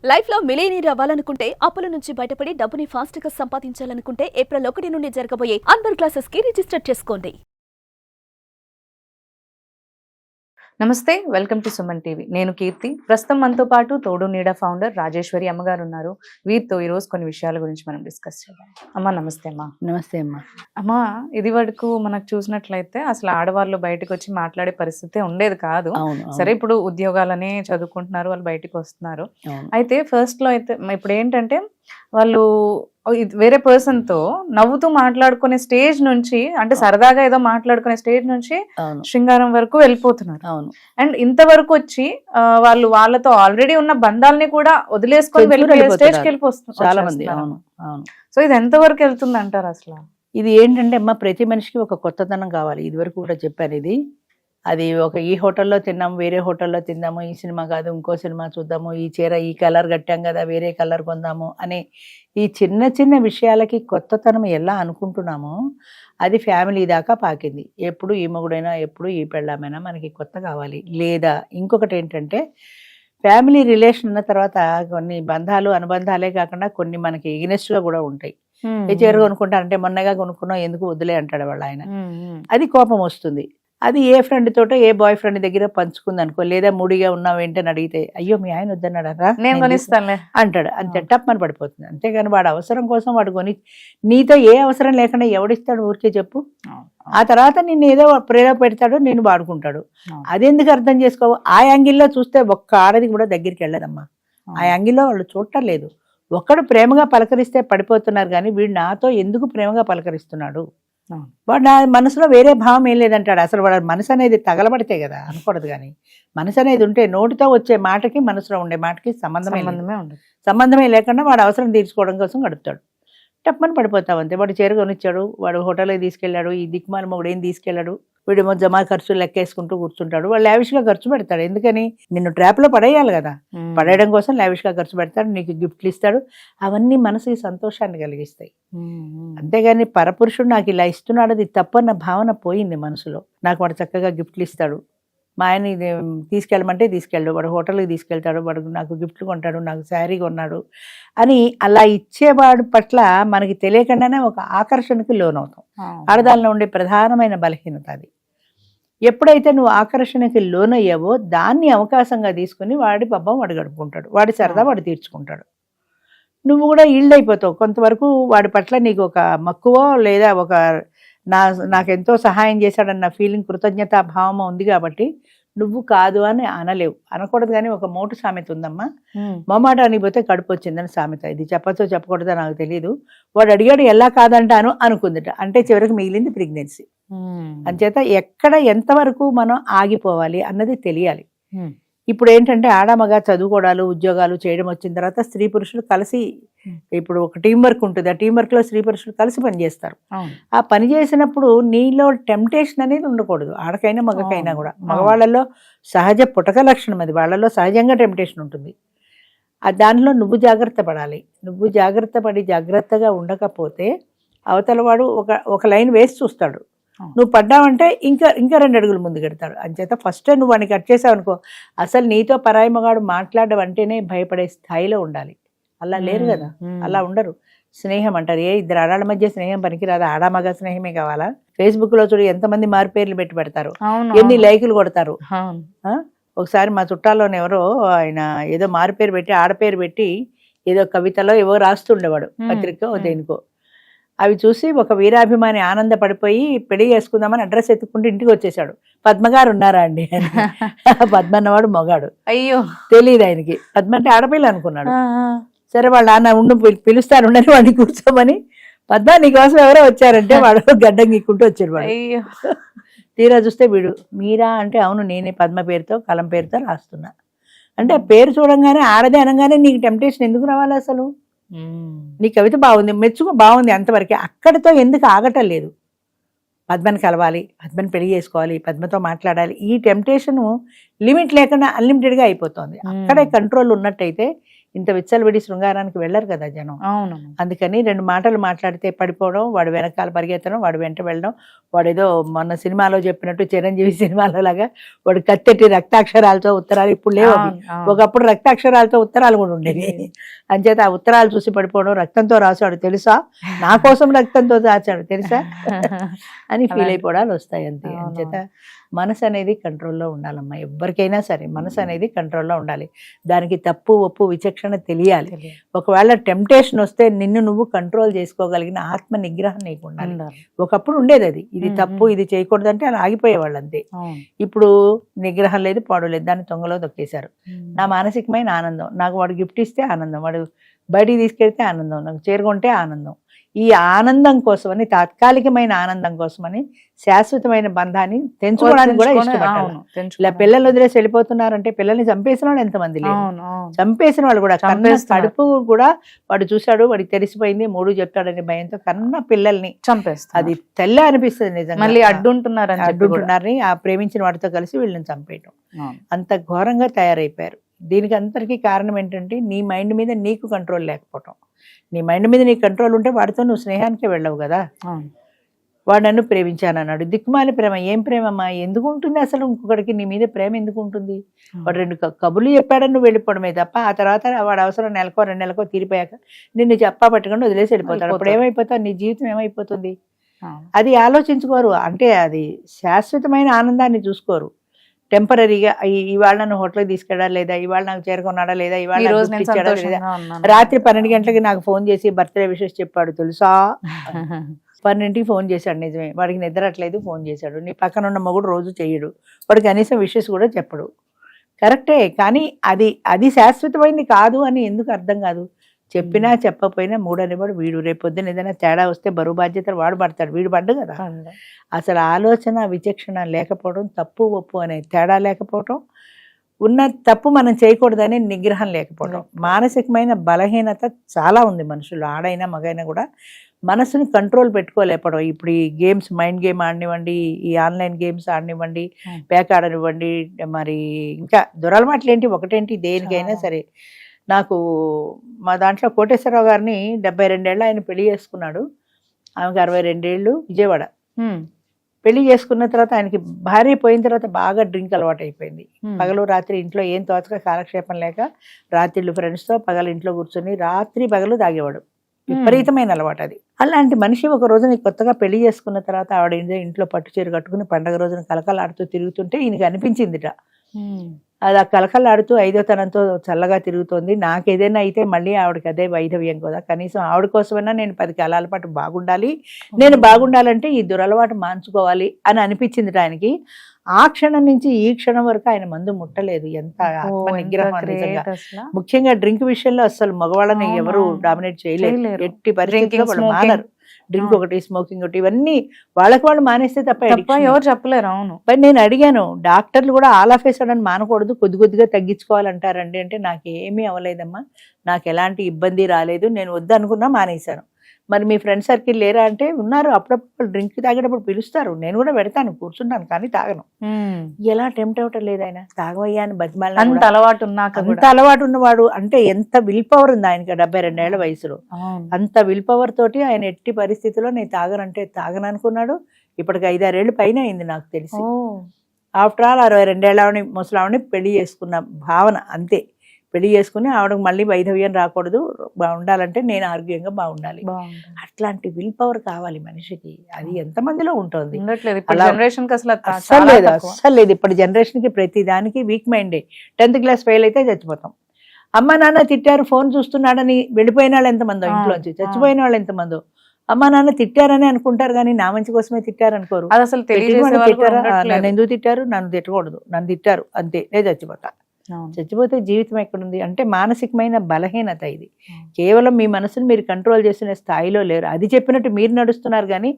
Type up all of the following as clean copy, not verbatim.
Life లో millionaire అవ్వాలనుకుంటే అప్పుల నుంచి బయటపడి డబ్బుని ఫాస్ట్ గా సంపాదించాలనుకుంటే ఏప్రిల్ 1 నుండి జరగబోయే అన్వర్ క్లాసెస్ కి రిజిస్టర్ చేసుకోండి. నమస్తే, వెల్కమ్ టు సుమన్ టీవీ. నేను కీర్తి. ప్రస్తుతం మనతో పాటు తోడు నీడ ఫౌండర్ రాజేశ్వరి అమ్మగారు ఉన్నారు. వీరితో ఈరోజు కొన్ని విషయాల గురించి మనం డిస్కస్ చేద్దాం. అమ్మా నమస్తే. అమ్మా నమస్తే అమ్మా. అమ్మా, ఇది వరకు మనకు చూసినట్లయితే అసలు ఆడవాళ్ళు బయటకు వచ్చి మాట్లాడే పరిస్థితి ఉండేది కాదు. సరే, ఇప్పుడు ఉద్యోగాలనే చదువుకుంటున్నారు, వాళ్ళు బయటకు వస్తున్నారు. అయితే ఫస్ట్ లో అయితే ఇప్పుడు ఏంటంటే వాళ్ళు వేరే పర్సన్ తో నవ్వుతూ మాట్లాడుకునే స్టేజ్ నుంచి, అంటే సరదాగా ఏదో మాట్లాడుకునే స్టేజ్ నుంచి శృంగారం వరకు వెళ్ళిపోతున్నారు. అవును. అండ్ ఇంతవరకు వచ్చి వాళ్ళు వాళ్ళతో ఆల్రెడీ ఉన్న బంధాలని కూడా వదిలేసుకొని వెళ్ళిపోయే స్టేజ్కి వెళ్ళిపోతున్నారు చాలా మంది. అవును అవును. సో ఇది ఎంత వరకు వెళ్తుంది అంటారు అసలు? ఇది ఏంటంటే అమ్మా, ప్రతి మనిషికి ఒక కొత్తదనం కావాలి. ఇది వరకు కూడా చెప్పాను. ఇది అది ఒక ఈ హోటల్లో తిన్నాము, వేరే హోటల్లో తిందాము, ఈ సినిమా కాదు ఇంకో సినిమా చూద్దాము, ఈ చీర ఈ కలర్ కట్టాం కదా వేరే కలర్ కొందాము అనే ఈ చిన్న చిన్న విషయాలకి కొత్తతనం ఎలా అనుకుంటున్నామో అది ఫ్యామిలీ దాకా పాకింది. ఎప్పుడు ఈ మొగుడైనా ఎప్పుడు ఈ పెళ్ళామైనా మనకి కొత్త కావాలి. లేదా ఇంకొకటి ఏంటంటే ఫ్యామిలీ రిలేషన్ ఉన్న తర్వాత కొన్ని బంధాలు అనుబంధాలే కాకుండా కొన్ని మనకి ఎగ్నెస్ట్గా కూడా ఉంటాయి. ఏ చీర కొనుక్కుంటారంటే మొన్నగా కొనుక్కున్నాం ఎందుకు వద్దులే అంటాడు వాళ్ళ ఆయన. అది కోపం వస్తుంది. అది ఏ ఫ్రెండ్ తోటో ఏ బాయ్ ఫ్రెండ్ దగ్గర పంచుకుంది అనుకో, లేదా మూడిగా ఉన్నావు ఏంటని అడిగితే అయ్యో మీ ఆయన వద్దన్నాడరా నేను కొనిస్తానులే అంటాడు. అంతే టప్పని పడిపోతుంది. అంతేగాని వాడు అవసరం కోసం వాడు కొని నీతో ఏ అవసరం లేకుండా ఎవడిస్తాడు ఊరికే చెప్పు. ఆ తర్వాత నిన్ను ఏదో ప్రేమ పెడతాడు, నేను వాడుకుంటాడు. అదెందుకు అర్థం చేసుకోవు? ఆ యాంగిల్లో చూస్తే ఒక్క ఆడది కూడా దగ్గరికి వెళ్ళదమ్మా. ఆ యాంగిల్లో వాళ్ళు చూడటం లేదు. ఒక్కడు ప్రేమగా పలకరిస్తే పడిపోతున్నారు, కానీ వీడు నాతో ఎందుకు ప్రేమగా పలకరిస్తున్నాడు, వాడు నా మనసులో వేరే భావం ఏం లేదంటాడు. అసలు వాడు మనసు అనేది తగలబడితే కదా అనకూడదు. కానీ మనసు అనేది ఉంటే నోటితో వచ్చే మాటకి మనసులో ఉండే మాటకి సంబంధమే లేకుండా వాడు అవసరం తీర్చుకోవడం కోసం గడుపుతాడు. టప్పని పడిపోతావు అంతే. వాడు చీర కొనిచ్చాడు, వాడు హోటల్కి తీసుకెళ్ళాడు, ఈ దిక్కుమాల మొగుడు ఏం తీసుకెళ్ళాడు, వీడేమో జమా ఖర్చులు లెక్కేసుకుంటూ కూర్చుంటాడు. వాడు లావిష్గా ఖర్చు పెడతాడు. ఎందుకని? నిన్ను ట్రాప్లో పడేయాలి కదా. పడేయడం కోసం లావిష్గా ఖర్చు పెడతాడు, నీకు గిఫ్ట్లు ఇస్తాడు. అవన్నీ మనసుకి సంతోషాన్ని కలిగిస్తాయి. అంతేగాని పరపురుషుడు నాకు ఇలా ఇస్తున్నాడు అది తప్పన్న భావన పోయింది మనసులో. నాకు వాడు చక్కగా గిఫ్ట్లు ఇస్తాడు, మా ఆయన తీసుకెళ్ళమంటే తీసుకెళ్ళడు, వాడు హోటల్కి తీసుకెళ్తాడు, వాడు నాకు గిఫ్ట్లు కొంటాడు, నాకు శారీ కొన్నాడు అని అలా ఇచ్చేవాడు పట్ల మనకి తెలియకుండానే ఒక ఆకర్షణకి లోనవుతాం. ఆడదానిలో ఉండే ప్రధానమైన బలహీనత అది. ఎప్పుడైతే నువ్వు ఆకర్షణకి లోనయ్యావో దాన్ని అవకాశంగా తీసుకుని వాడి పబ్బం వాడు గడుపుకుంటాడు, వాడి సరదా వాడు తీర్చుకుంటాడు. నువ్వు కూడా ఈల్డ్ అయిపోతావు కొంతవరకు. వాడి పట్ల నీకు ఒక మక్కువ లేదా ఒక నాకెంతో సహాయం చేశాడన్న ఫీలింగ్, కృతజ్ఞతా భావం ఉంది కాబట్టి నువ్వు కాదు అని అనలేవు. అనకూడదు. కానీ ఒక మోటు సామెత ఉందమ్మా, మొమాట అనిపోతే కడుపు వచ్చిందని సామెత. ఇది చెప్పచ్చో చెప్పకూడదో నాకు తెలియదు. వాడు అడిగాడు ఎలా కాదంటాను అనుకుందిట, అంటే చివరికి మిగిలింది ప్రెగ్నెన్సీ. అంచేత ఎక్కడ ఎంతవరకు మనం ఆగిపోవాలి అన్నది తెలియాలి. ఇప్పుడు ఏంటంటే ఆడమగ చదువుకోవడాలు ఉద్యోగాలు చేయడం వచ్చిన తర్వాత స్త్రీ పురుషులు కలిసి ఇప్పుడు ఒక టీం వర్క్ ఉంటుంది. ఆ టీం వర్క్ లో స్త్రీ పురుషులు కలిసి పనిచేస్తారు. ఆ పని చేసినప్పుడు నీలో టెంప్టేషన్ అనేది ఉండకూడదు. ఆడకైనా మగకైనా కూడా. మగవాళ్ళలో సహజ పుటక లక్షణం అది, వాళ్ళలో సహజంగా టెంప్టేషన్ ఉంటుంది. దానిలో నువ్వు జాగ్రత్త పడాలి. నువ్వు జాగ్రత్త పడి జాగ్రత్తగా ఉండకపోతే అవతల వాడు ఒక లైన్ వేసి చూస్తాడు. నువ్వు పడ్డావంటే ఇంకా 2 అడుగులు ముందు పెడతాడు. అంచేత ఫస్ట్ నువ్వు వాడిని కట్ చేసావు అనుకో, అసలు నీతో పరాయి మగాడు మాట్లాడడం అంటేనే భయపడే స్థాయిలో ఉండాలి. అలా లేరు కదా, అలా ఉండరు. స్నేహం అంటారు, ఏ ఇద్దరు ఆడాళ్ళ మధ్య స్నేహం పనికిరాదా? ఆడామగ స్నేహమే కావాలా? ఫేస్బుక్ లో చూడు ఎంతమంది మారుపేర్లు పెట్టి పెడతారు, ఎన్ని లైకులు కొడతారు. ఒకసారి మా చుట్టాల్లోనే ఎవరో ఆయన ఏదో మారుపేరు పెట్టి ఆడపేరు పెట్టి ఏదో కవితలో ఏవో రాస్తుండేవాడు, పత్రిక దేనికో. అవి చూసి ఒక వీరాభిమాని ఆనందపడిపోయి పెళ్లి చేసుకుందామని అడ్రస్ ఎత్తుకుంటూ ఇంటికి వచ్చేసాడు. పద్మగారు ఉన్నారా అండి? పద్మ అన్నవాడు మొగాడు. అయ్యో, తెలియదు ఆయనకి. పద్మ అంటే ఆడపిల్ల అనుకున్నాడు. సరే వాళ్ళ నాన్న ఉండు పిలుస్తారు ఉండని వాడిని కూర్చోమని, పద్మ నీకోసం ఎవరో వచ్చారంటే వాడు గడ్డం గీక్కుంటూ వచ్చాడు. వాడు తీరా చూస్తే వీడు మీరా అంటే అవును నేనే, పద్మ పేరుతో కలం పేరుతో రాస్తున్నా అంటే. పేరు చూడంగానే ఆడదే అనగానే నీకు టెంప్టేషన్ ఎందుకు రావాలి అసలు? నీ కవిత బాగుంది, మెచ్చుకో, బాగుంది, అంతవరకే. అక్కడితో ఎందుకు ఆగటం లేదు? పద్మని కలవాలి, పద్మని పెళ్లి చేసుకోవాలి, పద్మతో మాట్లాడాలి. ఈ టెంప్టేషన్ లిమిట్ లేకుండా అన్లిమిటెడ్గా అయిపోతుంది. అక్కడే కంట్రోల్ ఉన్నట్టయితే ఇంత విచ్చలవిడి శృంగారానికి వెళ్ళరు కదా జనం. అవును. అందుకని 2 మాటలు మాట్లాడితే పడిపోవడం, వాడు వెనకాల పరిగెత్తడం, వాడు వెంట వెళ్ళడం, వాడేదో మొన్న సినిమాలో చెప్పినట్టు చిరంజీవి సినిమాలో లాగా వాడు కత్తెట్టి రక్తాక్షరాలతో ఉత్తరాలు, ఇప్పుడు లేవు అవి. ఒకప్పుడు రక్తాక్షరాలతో ఉత్తరాలు కూడా ఉండేవి. అంచేత ఆ ఉత్తరాలు చూసి పడిపోవడం, రక్తంతో రాశాడు తెలుసా, నా కోసం రక్తంతో రాశాడు తెలుసా అని ఫీల్ అయిపోవడాలు వస్తాయి అంతే. అంచేత మనసు అనేది కంట్రోల్లో ఉండాలమ్మా, ఎవరికైనా సరే మనసు అనేది కంట్రోల్లో ఉండాలి. దానికి తప్పు ఒప్పు విచక్షణ తెలియాలి. ఒకవేళ టెంప్టేషన్ వస్తే నిన్ను నువ్వు కంట్రోల్ చేసుకోగలిగిన ఆత్మ నిగ్రహం నీకు ఉండాలి. ఒకప్పుడు ఉండేది అది, ఇది తప్పు ఇది చేయకూడదు అంటే అలా ఆగిపోయేవాళ్ళు అంతే. ఇప్పుడు నిగ్రహం లేదు, పాడు లేదు, దాన్ని తొంగలో తొక్కేశారు. నా మానసికమైన ఆనందం, నాకు వాడు గిఫ్ట్ ఇస్తే ఆనందం, వాడు బయటికి తీసుకెళ్తే ఆనందం, నాకు చేరుకుంటే ఆనందం. ఈ ఆనందం కోసమని, తాత్కాలికమైన ఆనందం కోసమని శాశ్వతమైన బంధాన్ని తెంచుకోవడానికి కూడా ఇష్టపడ్డాను. ఇలా పిల్లలు వదిలేసి వెళ్ళిపోతున్నారంటే పిల్లల్ని చంపేసిన వాళ్ళు ఎంతమంది లేరు, చంపేసిన వాళ్ళు కూడా. కడుపు కూడా వాడు చూశాడు, వాడికి తెలిసిపోయింది, 3 చెప్తాడనే భయంతో కన్న పిల్లల్ని చంపేస్తారు. అది తెల్ల అనిపిస్తుంది నిజంగా. మళ్ళీ అడ్డుంటున్నారని ఆ ప్రేమించిన వాడితో కలిసి వీళ్ళని చంపేయటం, అంత ఘోరంగా తయారైపోయారు. దీనికి అంతటికీ కారణం ఏంటంటే నీ మైండ్ మీద నీకు కంట్రోల్ లేకపోవటం. నీ మైండ్ మీద నీకు కంట్రోల్ ఉంటే వాడితో నువ్వు స్నేహానికే వెళ్ళవు కదా. వాడు నన్ను ప్రేమించానన్నాడు, దిక్కుమాలి ప్రేమ. ఏం ప్రేమమ్మా, ఎందుకు ఉంటుంది అసలు? ఇంకొకరికి నీ మీద ప్రేమ ఎందుకు ఉంటుంది? వాడు 2 కబుర్లు చెప్పాడని నువ్వు వెళ్ళిపోవడమే తప్ప, ఆ తర్వాత వాడు అవసరం నెలకో 2 నెలకో తీరిపోయాక నిన్ను చెప్పా పట్టుకొని వదిలేసి వెళ్ళిపోతాడు. అప్పుడు ఏమైపోతావు, నీ జీవితం ఏమైపోతుంది? అది ఆలోచించుకోరు. అంటే అది శాశ్వతమైన ఆనందాన్ని చూసుకోరు. టెంపరీగా ఇవాళ నన్ను హోటల్కి తీసుకెళ్ళా లేదా, ఇవాళ నాకు చేరుకున్నాడా లేదా, ఇవాళ ఇచ్చాడా లేదా, రాత్రి 12 గంటలకి నాకు ఫోన్ చేసి బర్త్డే విషెస్ చెప్పాడు తెలుసా, 12ంటికి ఫోన్ చేశాడు. నిజమే, వాడికి నిద్రట్లేదు, ఫోన్ చేశాడు. నీ పక్కన ఉన్న మొగుడు రోజు చెయ్యడు, వాడు కనీసం విషెస్ కూడా చెప్పడు. కరెక్టే, కానీ అది శాశ్వతమైంది కాదు అని ఎందుకు అర్థం కాదు? చెప్పినా చెప్పకపోయినా 3 అనేవాడు వీడు. రేపొద్దున ఏదైనా తేడా వస్తే బరువు బాధ్యతలు వాడు పడతాడు, వీడు పడ్డు కదా. అసలు ఆలోచన విచక్షణ లేకపోవడం, తప్పు ఒప్పు అనే తేడా లేకపోవడం, ఉన్న తప్పు మనం చేయకూడదనే నిగ్రహం లేకపోవడం, మానసికమైన బలహీనత చాలా ఉంది మనుషులు, ఆడైనా మగైనా కూడా మనసుని కంట్రోల్ పెట్టుకోలేకపోవడం. ఇప్పుడు ఈ గేమ్స్, మైండ్ గేమ్ ఆడనివ్వండి, ఈ ఆన్లైన్ గేమ్స్ ఆడనివ్వండి, ప్యాక్ ఆడనివ్వండి, మరి ఇంకా దురలవాట్లు ఏంటి ఒకటేంటి, దేనికైనా సరే. నాకు మా దాంట్లో కోటేశ్వరరావు గారిని 72 ఏళ్ళు ఆయన పెళ్లి చేసుకున్నాడు, ఆమెకు 62 ఏళ్ళు, విజయవాడ. పెళ్లి చేసుకున్న తర్వాత ఆయనకి భార్య పోయిన తర్వాత బాగా డ్రింక్ అలవాటు అయిపోయింది. పగలు రాత్రి ఇంట్లో ఏం తోచక కాలక్షేపం లేక రాత్రిళ్ళు ఫ్రెండ్స్తో పగలు ఇంట్లో కూర్చొని రాత్రి పగలు తాగేవాడు. విపరీతమైన అలవాటు అది. అలాంటి మనిషి ఒక రోజున కొత్తగా పెళ్లి చేసుకున్న తర్వాత ఆవిడ ఇంట్లో పట్టు చీర కట్టుకుని పండగ రోజున కలకలాడుతూ తిరుగుతుంటే ఈయనకి అనిపించిందిట, అది ఆ కలకలాడుతూ 5వ తనంతో చల్లగా తిరుగుతోంది, నాకు ఏదైనా అయితే మళ్ళీ ఆవిడకి అదే వైధవ్యం కదా, కనీసం ఆవిడ కోసమైనా నేను 10 కాలాల పాటు బాగుండాలి, నేను బాగుండాలంటే ఈ దురలవాటు మాన్చుకోవాలి అని అనిపించింది ఆయనకి. ఆ క్షణం నుంచి ఈ క్షణం వరకు ఆయన మందు ముట్టలేదు. ఎంత ఆత్మ నిగ్రహం నిజంగా. ముఖ్యంగా డ్రింక్ విషయంలో అసలు మగవాళ్ళని ఎవరు డామినేట్ చేయలేరు, ఎట్టి పరిస్థితుల్లో వాళ్ళు మానరు. డ్రింక్ ఒకటి, స్మోకింగ్ ఒకటి, ఇవన్నీ వాళ్ళకి వాళ్ళు మానేస్తే తప్ప ఎవరు చెప్పలేరు. అవును, బట్ నేను అడిగాను, డాక్టర్లు కూడా ఆల్ ఆఫ్ ఏ సడన్ మానకూడదు, కొద్ది కొద్దిగా తగ్గించుకోవాలంటారండి అంటే, నాకేమీ అవ్వలేదమ్మా, నాకు ఎలాంటి ఇబ్బంది రాలేదు, నేను వద్దనుకున్నా మానేశాను. మరి మీ ఫ్రెండ్ సర్కిల్ లేరా అంటే, ఉన్నారు, అప్పుడప్పుడు డ్రింక్ తాగేటప్పుడు పిలుస్తారు, నేను కూడా పెడతాను, కూర్చుంటాను, కానీ తాగను. ఎలా టెంప్ట్ అవటం లేదు ఆయన, తాగవయ్యా అని బతిమాల. అంత అలవాటు ఉన్నవాడు అంటే ఎంత విల్ పవర్ ఉంది ఆయనకి 72 ఏళ్ల వయసులో. అంత విల్ పవర్ తోటి ఆయన ఎట్టి పరిస్థితిలో నేను తాగనంటే తాగను అనుకున్నాడు. ఇప్పటికి 5-6 ఏళ్ళు పైన అయింది నాకు తెలిసి. ఆఫ్టర్ ఆల్ 62 ఏళ్ళని ముసలావిని పెళ్లి చేసుకున్న భావన అంతే. పెళ్లి చేసుకుని ఆవిడకు మళ్ళీ వైధవ్యం రాకూడదు, బాగుండాలంటే నేను ఆరోగ్యంగా బాగుండాలి. అట్లాంటి విల్ పవర్ కావాలి మనిషికి. అది ఎంత మందిలో ఉంటుంది, అస్సలు లేదు. ఇప్పటి జనరేషన్ కి ప్రతి దానికి వీక్ మైండే. 10th క్లాస్ ఫెయిల్ అయితే చచ్చిపోతాం. అమ్మ నాన్న తిట్టారు, ఫోన్ చూస్తున్నాడని వెళ్ళిపోయిన వాళ్ళు ఎంతమందో, ఇంట్లోంచి చచ్చిపోయిన వాళ్ళు ఎంతమందో. అమ్మ నాన్న తిట్టారని అనుకుంటారు కానీ నా మంచి కోసమే తిట్టారు అనుకోరు. అది అసలు నన్ను ఎందుకు తిట్టారు, నన్ను తిట్టకూడదు, నన్ను తిట్టారు అంతే, నేను చచ్చిపోతా. చచ్చిపోతే జీవితం ఎక్కడుంది అంటే మానసికమైన బలహీనత ఇది. కేవలం మీ మనసును మీరు కంట్రోల్ చేసిన స్థాయిలో లేరు. అది చెప్పినట్టు మీరు నడుస్తున్నారు కానీ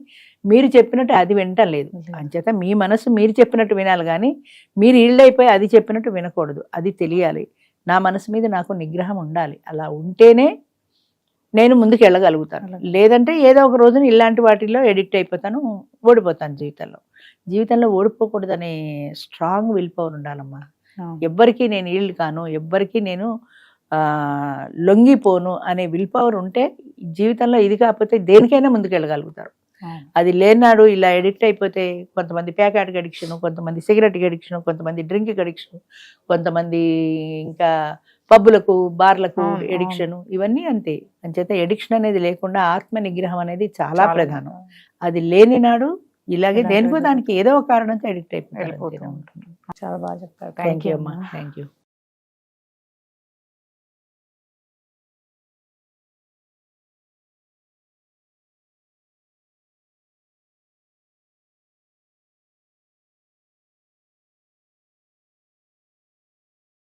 మీరు చెప్పినట్టు అది వినటం లేదు. అంచేత మీ మనసు మీరు చెప్పినట్టు వినాలి కానీ మీరు ఈళ్ళైపోయి అది చెప్పినట్టు వినకూడదు. అది తెలియాలి. నా మనసు మీద నాకు నిగ్రహం ఉండాలి. అలా ఉంటేనే నేను ముందుకు వెళ్ళగలుగుతాను. లేదంటే ఏదో ఒక రోజున ఇలాంటి వాటిల్లో ఎడిక్ట్ అయిపోతాను, ఓడిపోతాను. జీవితంలో ఓడిపోకూడదనే స్ట్రాంగ్ విల్ పవర్ ఉండాలమ్మా. ఎవ్వరికి నేను ఈల్డ్ కాను, ఎవ్వరికి నేను లొంగిపోను అనే విల్ పవర్ ఉంటే జీవితంలో ఇది కాకపోతే దేనికైనా ముందుకెళ్ళగలుగుతారు. అది లేనాడు ఇలా ఎడిక్ట్ అయిపోతే కొంతమంది ప్యాకెట్కి అడిక్షన్, కొంతమంది సిగరెట్కి అడిక్షన్, కొంతమంది డ్రింక్కి అడిక్షన్, కొంతమంది ఇంకా పబ్బులకు బార్లకు ఎడిక్షన్, ఇవన్నీ అంతే. అంచేత ఎడిక్షన్ అనేది లేకుండా ఆత్మ నిగ్రహం అనేది చాలా ప్రధానం. అది లేని నాడు ఇలాగే దేనికో దానికి ఏదో ఒక కారణంతో ఎడిక్ట్ అయిపోతారు. చాలా బాగా చెప్తారు. థ్యాంక్ యూ అమ్మా, థ్యాంక్ యూ.